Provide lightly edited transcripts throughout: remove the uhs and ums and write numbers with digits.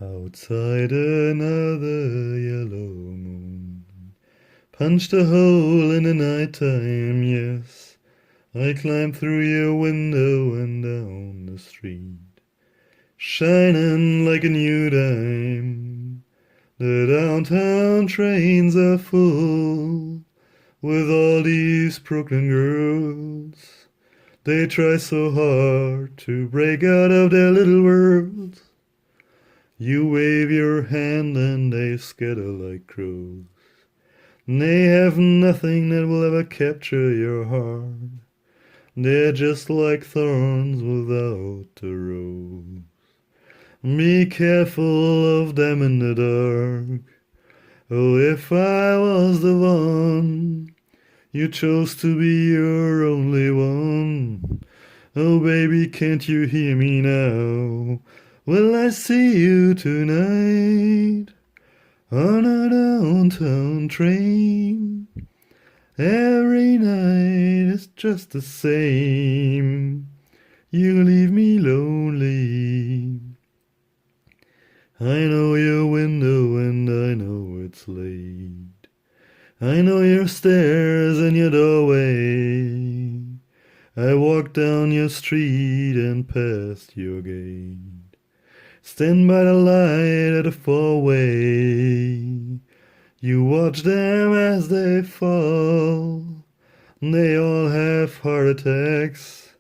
Outside another yellow moon punched a hole in the nighttime, yes. I climbed through your window and down the street, shining like a new dime. The downtown trains are full with all these Brooklyn girls. They try so hard to break out of their little world. You wave your hand and they scatter like crows. They have nothing that will ever capture your heart. They're just like thorns without a rose. Be careful of them in the dark. Oh, if I was the one you chose to be your only one. Oh, baby, can't you hear me now? Will I see you tonight on a downtown train? Every night is just the same. You leave me lonely. I know your window and I know it's late. I know your stairs and your doorway. I walk down your street and past your gate. Stand by the light at a four-way. You watch them as they fall. They all have heart attacks.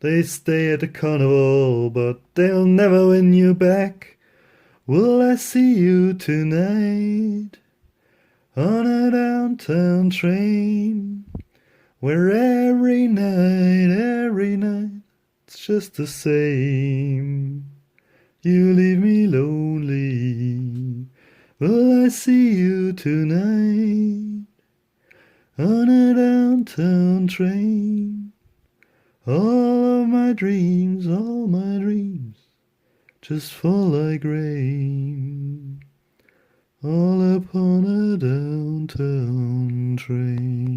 They stay at the carnival, but they'll never win you back. Will I see you tonight on a downtown train? Where every night, it's just the same. You leave me lonely. Will I see you tonight on a downtown train? All my dreams just fall like rain all upon a downtown train.